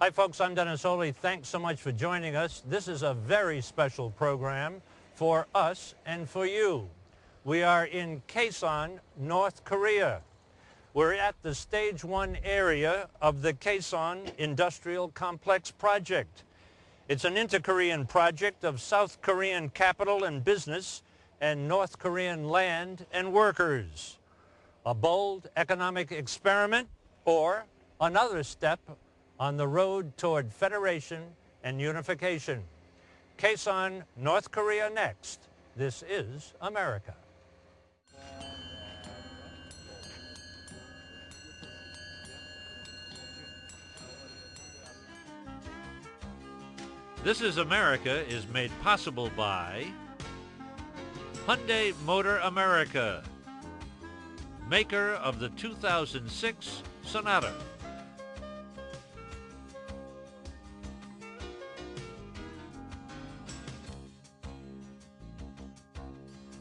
Hi folks, I'm Dennis Wholey. Thanks so much for joining us. This is a very special program for us and for you. We are in Kaesong, North Korea. We're at the Stage 1 area of the Kaesong Industrial Complex Project. It's an inter-Korean project of South Korean capital and business and North Korean land and workers. A bold economic experiment or another step on the road toward federation and unification. Kaesong, North Korea next. This is America. This is America is made possible by Hyundai Motor America, maker of the 2006 Sonata.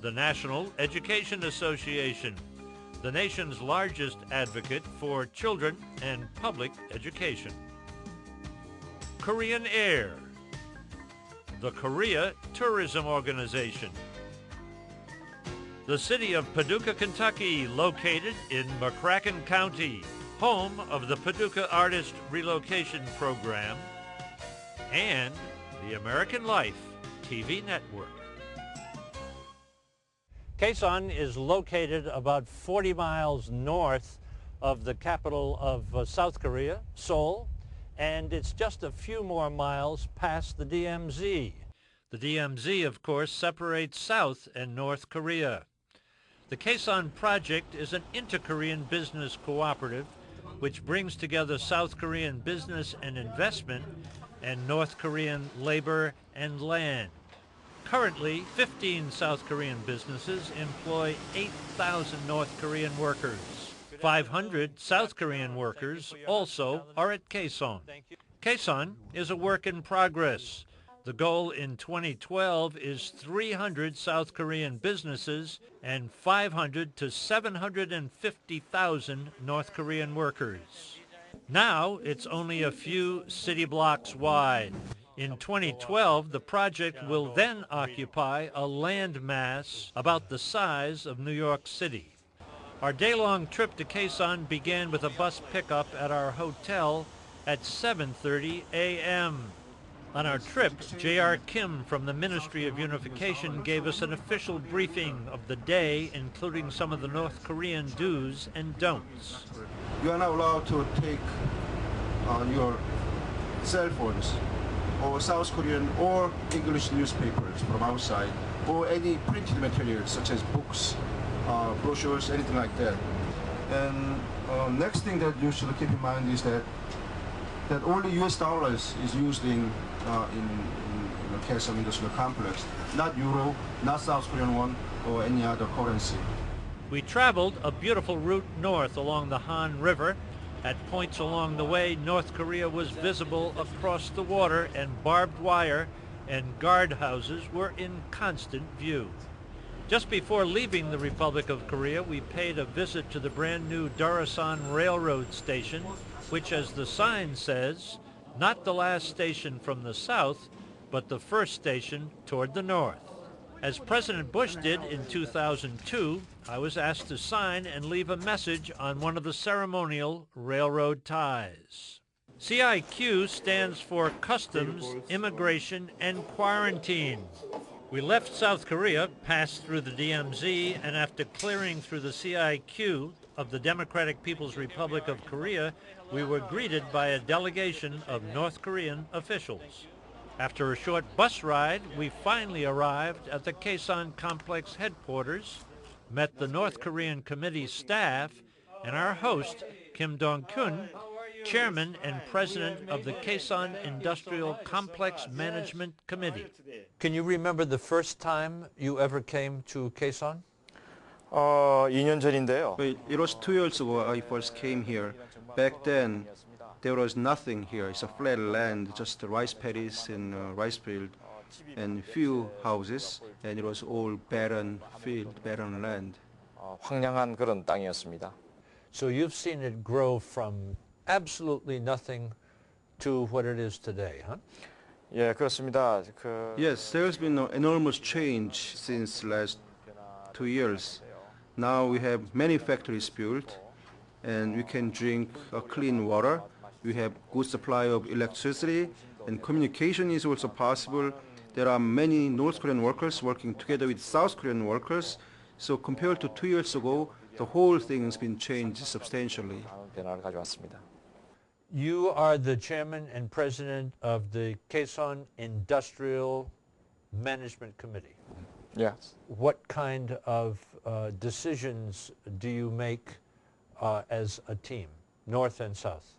The National Education Association, the nation's largest advocate for children and public education. Korean Air, the Korea Tourism Organization. The city of Paducah, Kentucky, located in McCracken County, home of the Paducah Artist Relocation Program, and the American Life TV network. Kaesong is located about 40 miles north of the capital of South Korea, Seoul, and it's just a few more miles past the DMZ. The DMZ, of course, separates South and North Korea. The Kaesong Project is an inter-Korean business cooperative which brings together South Korean business and investment and North Korean labor and land. Currently, 15 South Korean businesses employ 8,000 North Korean workers. 500 South Korean workers also are at Kaesong. Kaesong is a work in progress. The goal in 2012 is 300 South Korean businesses and 500 to 750,000 North Korean workers. Now it's only a few city blocks wide. In 2012, the project will then occupy a land mass about the size of New York City. Our day-long trip to Kaesong began with a bus pickup at our hotel at 7:30 a.m. On our trip, J.R. Kim from the Ministry of Unification gave us an official briefing of the day, including some of the North Korean do's and don'ts. You are not allowed to take your cell phones or South Korean or English newspapers from outside, or any printed materials such as books, brochures, anything like that. And next thing that you should keep in mind is that only US dollars is used in the Kaesong Industrial Complex, not Euro, not South Korean won, or any other currency. We traveled a beautiful route north along the Han River. At points along the way, North Korea was visible across the water, and barbed wire and guardhouses were in constant view. Just before leaving the Republic of Korea, we paid a visit to the brand new Darasan Railroad Station, which, as the sign says, not the last station from the south, but the first station toward the north. As President Bush did in 2002, I was asked to sign and leave a message on one of the ceremonial railroad ties. CIQ stands for Customs, Immigration, and Quarantine. We left South Korea, passed through the DMZ, and after clearing through the CIQ of the Democratic People's Republic of Korea, we were greeted by a delegation of North Korean officials. After a short bus ride, we finally arrived at the Kaesong Complex headquarters, met the North Korean committee staff, and our host, Kim Dong-kyun, chairman and president of the Kaesong Industrial Complex Management Committee. Can you remember the first time you ever came to Kaesong? 2년 전인데요. It was 2 years ago I first came here. Back then, there was nothing here. It's a flat land, just rice paddies and rice field, and few houses, and it was all barren field, barren land. 황량한 그런 땅이었습니다. So you've seen it grow from absolutely nothing to what it is today, huh? 예, 그렇습니다. Yes, there's been an enormous change since last 2 years. Now we have many factories built and we can drink clean water. We have good supply of electricity and communication is also possible. There are many North Korean workers working together with South Korean workers. So compared to 2 years ago, the whole thing has been changed substantially. 변화를 가져왔습니다. You are the chairman and president of the Kaesong Industrial Management Committee. Yes. What kind of decisions do you make as a team, North and South?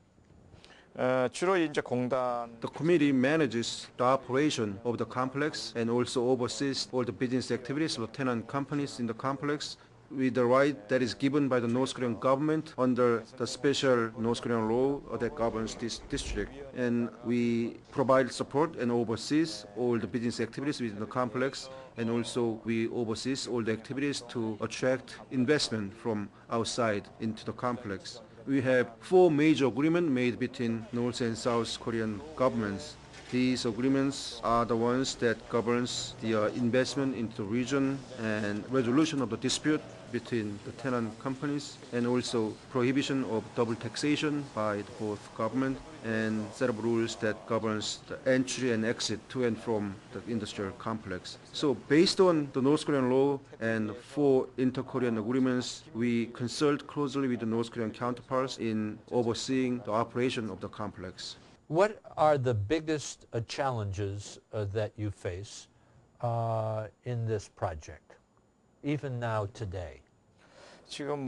주로 이제 공단 The committee manages the operation of the complex and also oversees all the business activities of tenant companies in the complex with the right that is given by the North Korean government under the special North Korean law that governs this district. And we provide support and oversees all the business activities within the complex, and also we oversees all the activities to attract investment from outside into the complex. We have 4 major agreements made between North and South Korean governments. These agreements are the ones that governs the investment into the region and resolution of the dispute between the tenant companies, and also prohibition of double taxation by both government, and set of rules that governs the entry and exit to and from the industrial complex. So based on the North Korean law and 4 inter-Korean agreements, we consult closely with the North Korean counterparts in overseeing the operation of the complex. What are the biggest challenges that you face in this project, even now today? 지금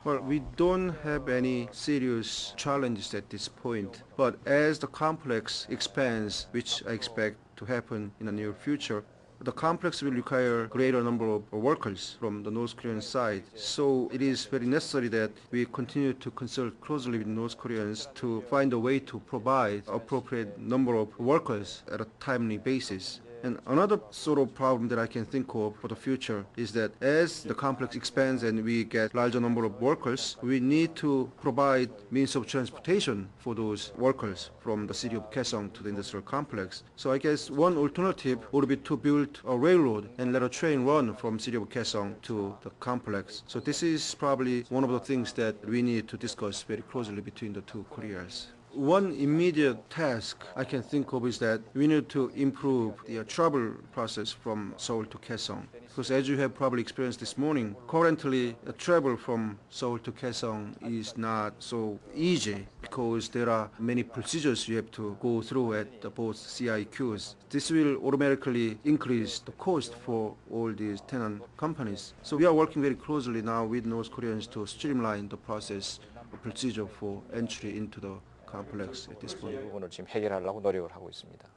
Well, we don't have any serious challenges at this point, but as the complex expands, which I expect to happen in the near future, the complex will require greater number of workers from the North Korean side. So it is very necessary that we continue to consult closely with North Koreans to find a way to provide appropriate number of workers at a timely basis. And another sort of problem that I can think of for the future is that as the complex expands and we get larger number of workers, we need to provide means of transportation for those workers from the city of Kaesong to the industrial complex. So I guess one alternative would be to build a railroad and let a train run from city of Kaesong to the complex. So this is probably one of the things that we need to discuss very closely between the two Koreas. One immediate task I can think of is that we need to improve the travel process from Seoul to Kaesong. Because as you have probably experienced this morning, currently travel from Seoul to Kaesong is not so easy because there are many procedures you have to go through at both CIQs. This will automatically increase the cost for all these tenant companies. So we are working very closely now with North Koreans to streamline the process, the procedure for entry into the complex at this point. 이 부분을 지금 해결하려고 노력을 하고 있습니다.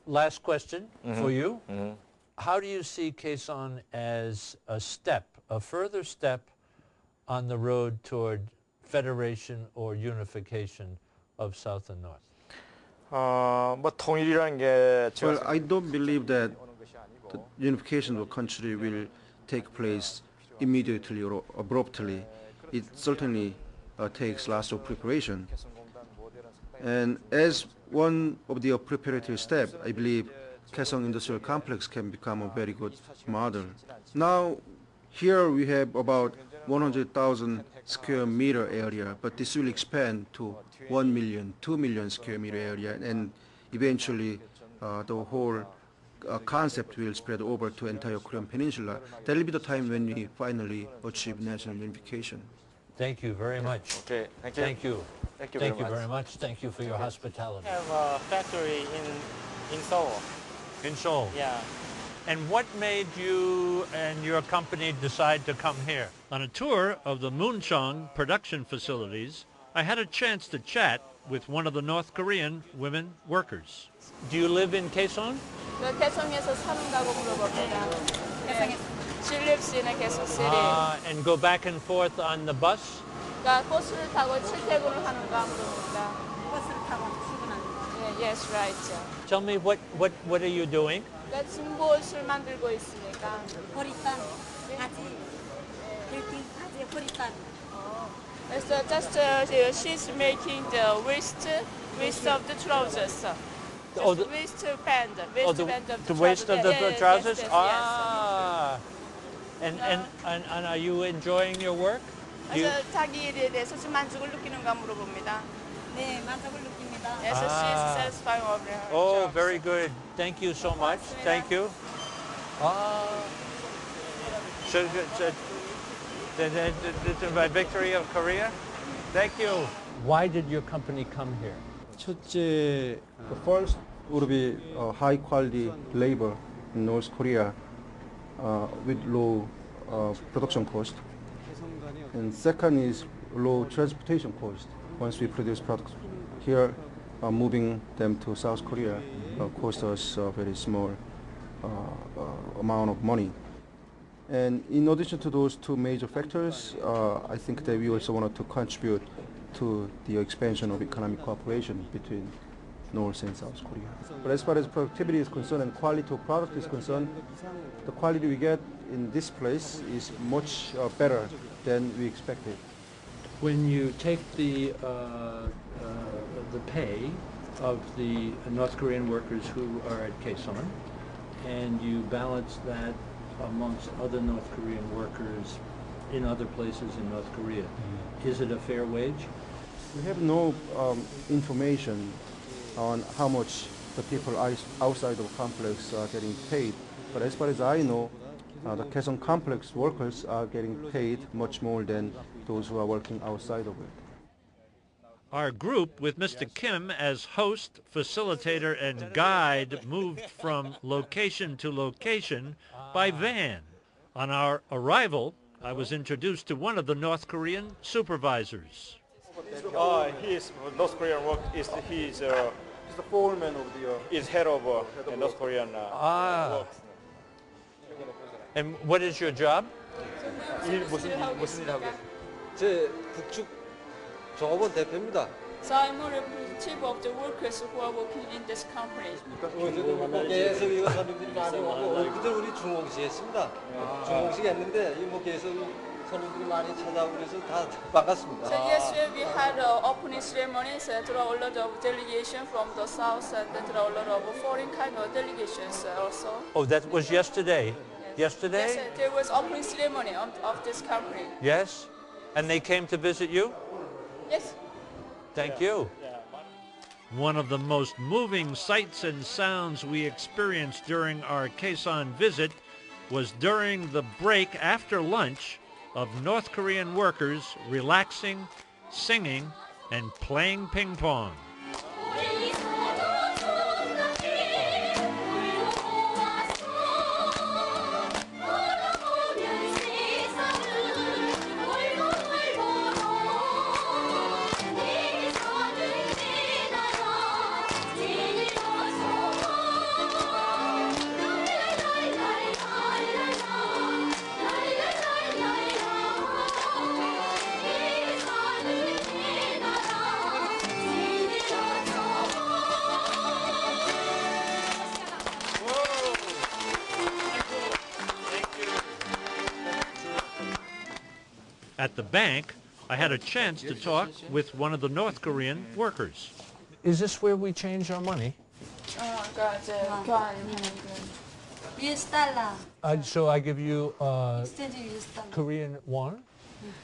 Last question for you. How do you see Kaesong as a step, a further step on the road toward federation or unification of South and North? 뭐 통일이라는 게 Well, I don't believe that the unification of the country will take place immediately or abruptly. It certainly takes lots of preparation. And as one of the preparatory steps, I believe Kaesong Industrial Complex can become a very good model. Now, here we have about 100,000 square meter area, but this will expand to 1 million, 2 million square meter area, and eventually the whole concept will spread over to entire Korean Peninsula. That will be the time when we finally achieve national unification. Thank you very much. Okay, thank you. Thank you. Thank you Thank very you much. very much. Thank you for your hospitality. We have a factory in Seoul. In Seoul. Yeah. And what made you and your company decide to come here? On a tour of the Moonchong production facilities, I had a chance to chat with one of the North Korean women workers. Do you live in Kaesong? 개성에서 사는다고 물어봅니다. She lives in Kaesong City. And go back and forth on the bus? 그러니까 버스를 타고 출퇴근을 하는가 물어봅니다. 버스를 타고 출근하는 거. Yes, right. Tell me what are you doing? 그러니까 짐봇을 만들고 있으니까. 보리단, 가지, 빌딩, 가지, 보리단. So just she's making the waist of the trousers. Oh, Just the- waistband of the the waist of the Yeah, trousers? Yes. Ah. And are you enjoying your work? Do you- 그래서 자기 일에 대해서 좀 만족을 느끼는가 물어봅니다. 네, 만족을 느낍니다. Yes, she is Ah. satisfied of her Oh, job. very good. Thank you so much. 고맙습니다. Thank you. By victory of Korea. Thank you. Why did your company come here? 첫째, the first would be high quality labor in North Korea with low production cost. And second is low transportation cost. Once we produce products here, moving them to South Korea cost us a very small amount of money. And in addition to those two major factors, I think that we also wanted to contribute to the expansion of economic cooperation between North and South Korea. But as far as productivity is concerned and quality of product is concerned, the quality we get in this place is much better than we expected. When you take the pay of the North Korean workers who are at Kaesong and you balance that amongst other North Korean workers in other places in North Korea, is it a fair wage? We have no information on how much the people outside the complex are getting paid. But as far as I know, the Kaesong complex workers are getting paid much more than those who are working outside of it. Our group, with Mr. Kim as host, facilitator, and guide, moved from location to location by van. On our arrival, I was introduced to one of the North Korean supervisors. He is North Korean work. He's He's the foreman of the is head of North Korean work. And what is your job? 무슨 일 하고 계세요? 제 북측 종업원 대표입니다. So I'm one of the chief of the workers who are working in this company. 계속 이거 손님들이 많이 오고 그때 우리 중공식 했습니다. 중공식 했는데 이뭐 계속 손님들이 많이 찾아오고 그래서 다 반갑습니다. So yesterday we had an opening ceremony. So there are a lot of delegation from the south, and there are a lot of foreign kind of delegations also. Oh, that was yesterday. Yesterday? Yes, there was opening ceremony of this company. Yes? And they came to visit you? Yes. Thank you. One of the most moving sights and sounds we experienced during our Kaesong visit was during the break after lunch of North Korean workers relaxing, singing, and playing ping pong. At the bank, I had a chance to talk with one of the North Korean workers. Is this where we change our money? 그러니까 이제 교환하는 그. US 달러. So I give you 익스체인지 US 달러. Korean won?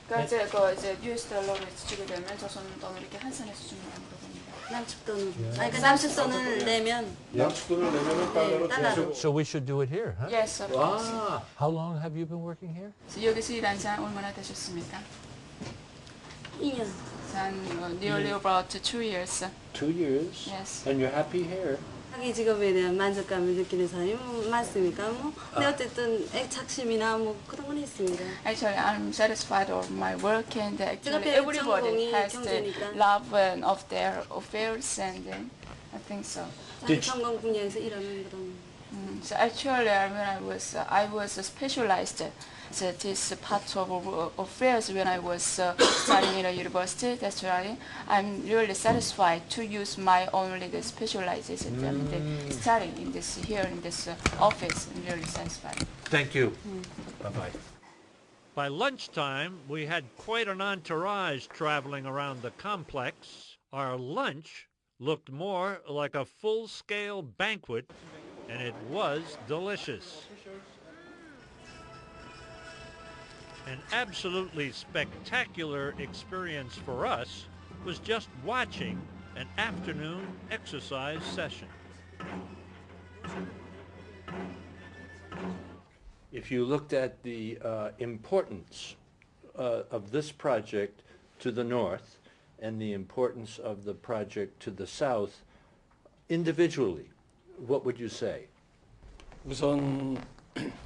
그러니까 이제 그 이제 US 달러를 주게 되면 조선 돈을 이렇게 환산해서 주는 겁니다. 남측 돈은. 아니 그러니까 남측 돈을 내면. 양측 돈을 내면은 달러로 달러로. So we should do it here, huh? Yes, of course. Ah, how long have you been working here? 여기서 일한 지 얼마나 되셨습니까? 2년. 한 nearly about 2 years. 2 years. Yes. And you're happy here? 자기 직업에 대한 만족감을 느끼는 사람이 많습니까? 뭐. 근데 어쨌든 애착심이나 뭐 그런 건 있습니다. Actually, I'm satisfied of my work, and actually 제가 everybody 전공이 has the 경제니까. love of their affairs, and I think so. 자기 전공 분야에서 일하는 그런. So actually, when I was specialized. So this part of affairs when I was studying in a university. That's why I'm really satisfied to use my only the specialization and study in this here in this office. I'm really satisfied. Thank you. Bye-bye. By lunchtime, we had quite an entourage traveling around the complex. Our lunch looked more like a full-scale banquet, and it was delicious. An absolutely spectacular experience for us was just watching an afternoon exercise session. If you looked at the importance of this project to the north and the importance of the project to the south, individually, what would you say? 우선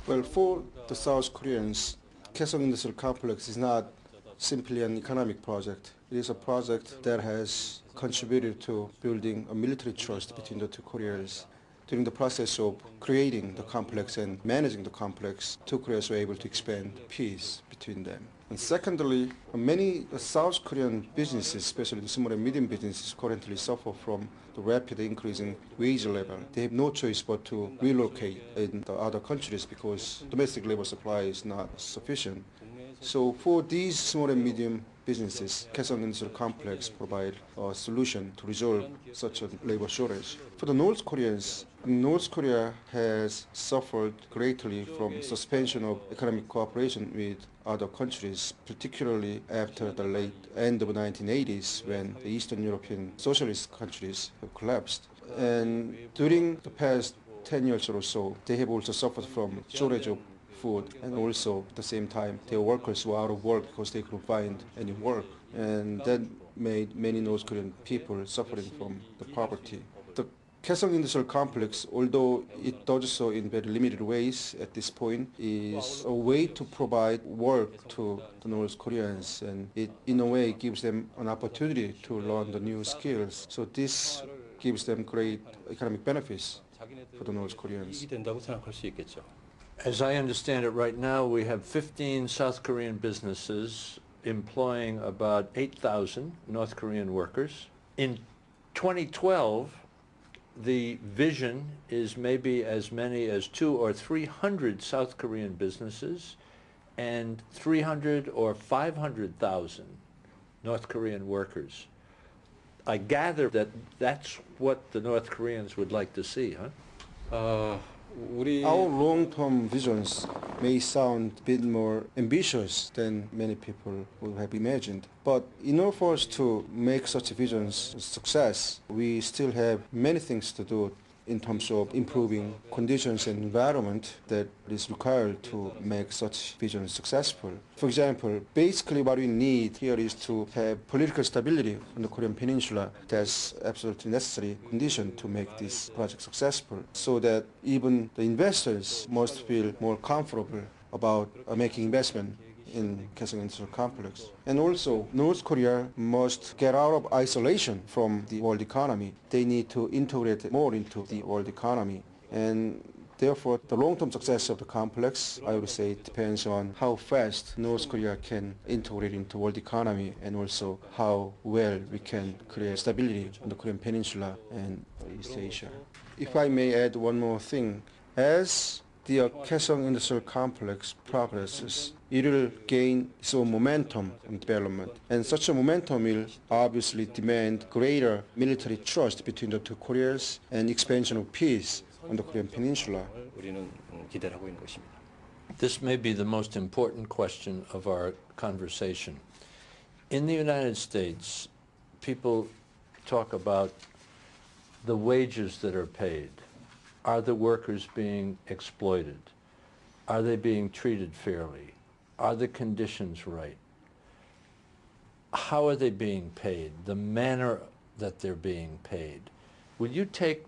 Well, for the South Koreans, Kaesong Industrial Complex is not simply an economic project. It is a project that has contributed to building a military trust between the two Koreas. During the process of creating the complex and managing the complex, two Koreas were able to expand peace between them. And secondly, many South Korean businesses, especially the small and medium businesses, currently suffer from the rapid increasing wage level. They have no choice but to relocate in the other countries because domestic labor supply is not sufficient. So for these small and medium businesses, Kaesong Industrial Complex provide a solution to resolve such a labor shortage. For the North Koreans, North Korea has suffered greatly from suspension of economic cooperation with other countries, particularly after the late end of the 1980s when the Eastern European socialist countries have collapsed. And during the past 10 years or so, they have also suffered from shortage of food, and also at the same time their workers were out of work because they couldn't find any work, and that made many North Korean people suffering from the poverty. The Kaesong Industrial Complex, although it does so in very limited ways at this point, is a way to provide work to the North Koreans, and it in a way gives them an opportunity to learn the new skills. So this gives them great economic benefits for the North Koreans. 된다고 생각할 수 있겠죠. As I understand it right now, we have 15 South Korean businesses employing about 8,000 North Korean workers. In 2012, the vision is maybe as many as 200 or 300 South Korean businesses and 300 or 500,000 North Korean workers. I gather that that's what the North Koreans would like to see, huh? Our long-term visions may sound a bit more ambitious than many people would have imagined. But in order for us to make such visions a success, we still have many things to do in terms of improving conditions and environment that is required to make such visions successful. For example, basically what we need here is to have political stability on the Korean Peninsula. That's absolutely necessary condition to make this project successful, so that even the investors must feel more comfortable about making investment in Kaesong Industrial Complex. And also, North Korea must get out of isolation from the world economy. They need to integrate more into the world economy. And therefore, the long-term success of the complex, I would say, depends on how fast North Korea can integrate into world economy, and also how well we can create stability on the Korean Peninsula and East Asia. If I may add one more thing, as the Kaesong Industrial Complex progresses, it will gain its own momentum in development. And such a momentum will obviously demand greater military trust between the two Koreas and expansion of peace on the Korean Peninsula. This may be the most important question of our conversation. In the United States, people talk about the wages that are paid. Are the workers being exploited? Are they being treated fairly? Are the conditions right? How are they being paid? The manner that they're being paid. Will you take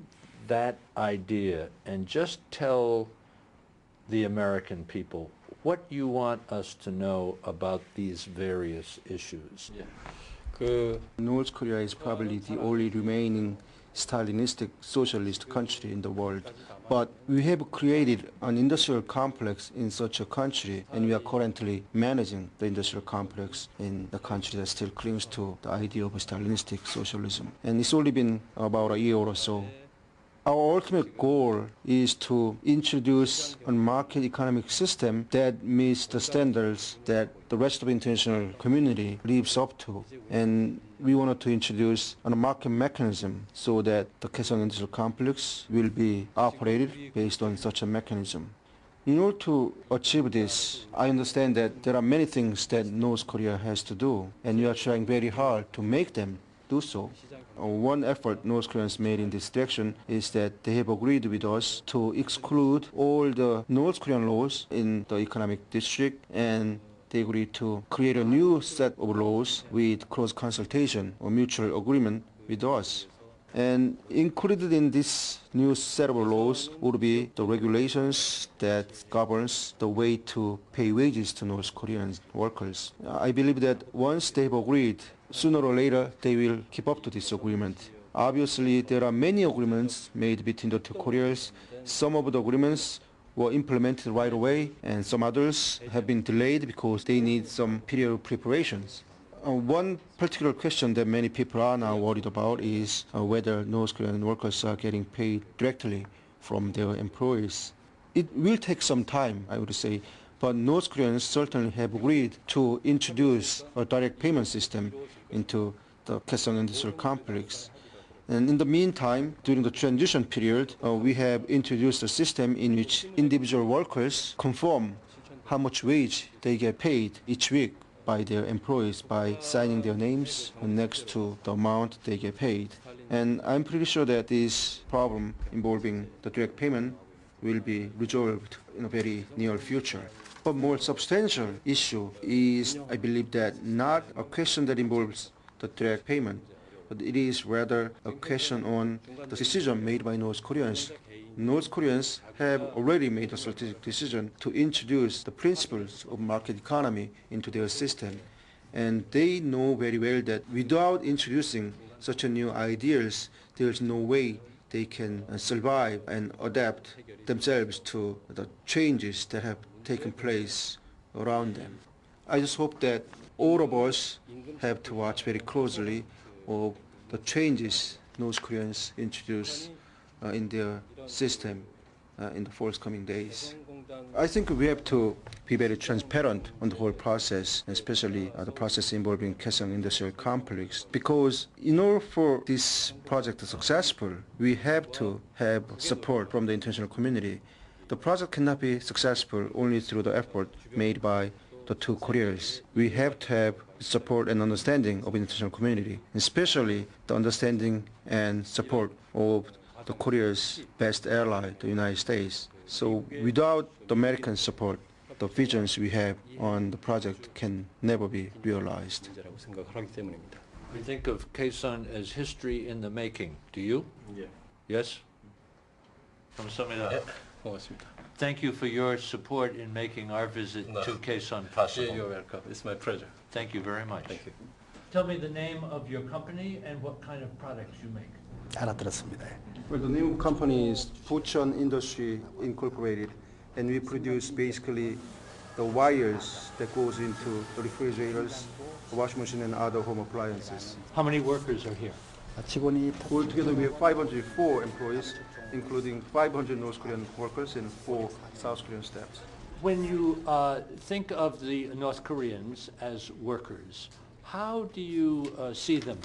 that idea and just tell the American people what you want us to know about these various issues? North Korea is probably the only remaining Stalinistic socialist country in the world. But we have created an industrial complex in such a country, and we are currently managing the industrial complex in the country that still clings to the idea of Stalinistic socialism. And it's only been about a year or so. Our ultimate goal is to introduce a market economic system that meets the standards that the rest of the international community lives up to. And we wanted to introduce a market mechanism so that the Kaesong Industrial Complex will be operated based on such a mechanism. In order to achieve this, I understand that there are many things that North Korea has to do, and we are trying very hard to make them do so. One effort North Koreans made in this direction is that they have agreed with us to exclude all the North Korean laws in the economic district, and they agreed to create a new set of laws with close consultation or mutual agreement with us. And included in this new set of laws would be the regulations that governs the way to pay wages to North Korean workers. I believe that once they've agreed, sooner or later they will keep up to this agreement. Obviously, there are many agreements made between the two Koreas. Some of the agreements were implemented right away, and some others have been delayed because they need some period of preparations. One particular question that many people are now worried about is whether North Korean workers are getting paid directly from their employers. It will take some time, I would say, but North Koreans certainly have agreed to introduce a direct payment system into the Kaesong Industrial Complex. And in the meantime, during the transition period, we have introduced a system in which individual workers confirm how much wage they get paid each week by their employees by signing their names next to the amount they get paid. And I'm pretty sure that this problem involving the direct payment will be resolved in a very near future. But more substantial issue is, I believe, that not a question that involves the direct payment, but it is rather a question on the decision made by North Koreans. North Koreans have already made a strategic decision to introduce the principles of market economy into their system. And they know very well that without introducing such a new ideas, there's no way they can survive and adapt themselves to the changes that have taken place around them. I just hope that all of us have to watch very closely of the changes North Koreans introduce in their system in the forthcoming days. I think we have to be very transparent on the whole process, especially the process involving Kaesong Industrial Complex, because in order for this project to be successful, we have to have support from the international community. The project cannot be successful only through the effort made by the two Koreas. We have to have support and understanding of the international community, especially the understanding and support of the Korea's best ally, the United States. So without the American support, the visions we have on the project can never be realized. We think of Kaesong as history in the making. Do you? Yeah. Yes? 감사합니다. 고맙습니다. Thank you for your support in making our visit to Kaesong possible. You're welcome. It's my pleasure. Thank you very much. Thank you. Tell me the name of your company and what kind of products you make. 알아들었습니다. Well, the name of the company is Bucheon Industry Incorporated, and we produce basically the wires that goes into the refrigerators, the washing machine, and other home appliances. How many workers are here? 직원이 Altogether, we have 504 employees, including 500 North Korean workers and 4 South Korean staffs. When you think of the North Koreans as workers, how do you see them?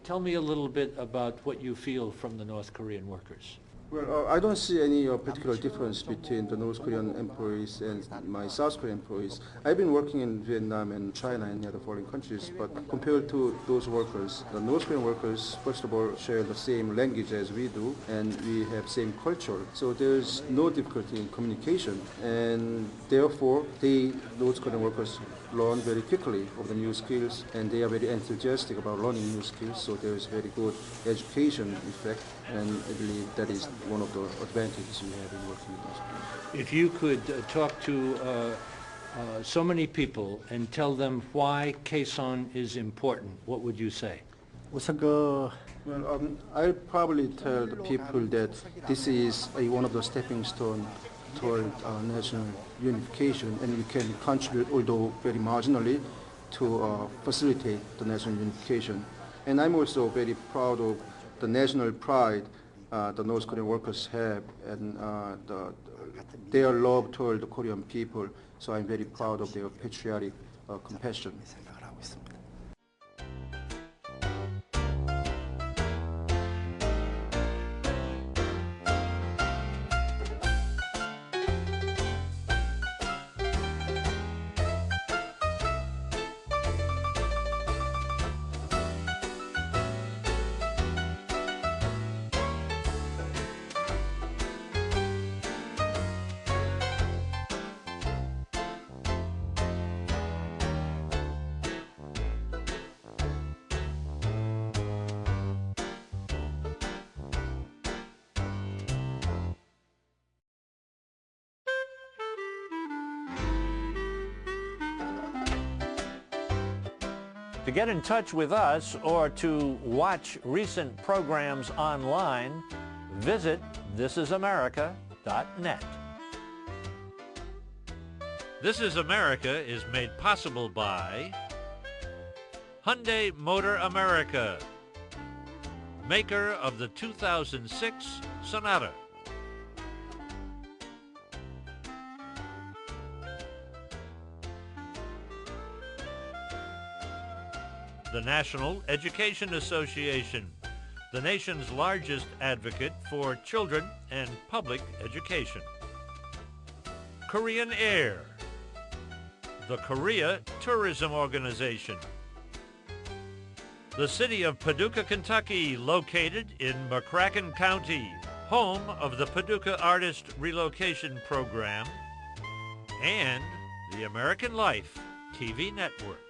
Tell me a little bit about what you feel from the North Korean workers. Well, I don't see any particular difference between the North Korean employees and my South Korean employees. I've been working in Vietnam and China and other foreign countries, but compared to those workers, the North Korean workers, first of all, share the same language as we do, and we have same culture. So there's no difficulty in communication, and therefore, North Korean workers learn very quickly of the new skills, and they are very enthusiastic about learning new skills, so there is very good education effect, and I believe that is one of the advantages we have in working with us. If you could talk to so many people and tell them why Kaesong is important, what would you say? 우선 Well, I'll probably tell the people that this is one of the stepping stones toward national unification, and we can contribute, although very marginally, to facilitate the national unification. And I'm also very proud of the national pride the North Korean workers have and their love toward the Korean people. So I'm very proud of their patriotic compassion. 생각을 하고 있습니다. To get in touch with us or to watch recent programs online, visit thisisamerica.net. This is America is made possible by Hyundai Motor America, maker of the 2006 Sonata. The National Education Association, the nation's largest advocate for children and public education. Korean Air, the Korea Tourism Organization. The city of Paducah, Kentucky, located in McCracken County, home of the Paducah Artist Relocation Program, and the American Life TV Network.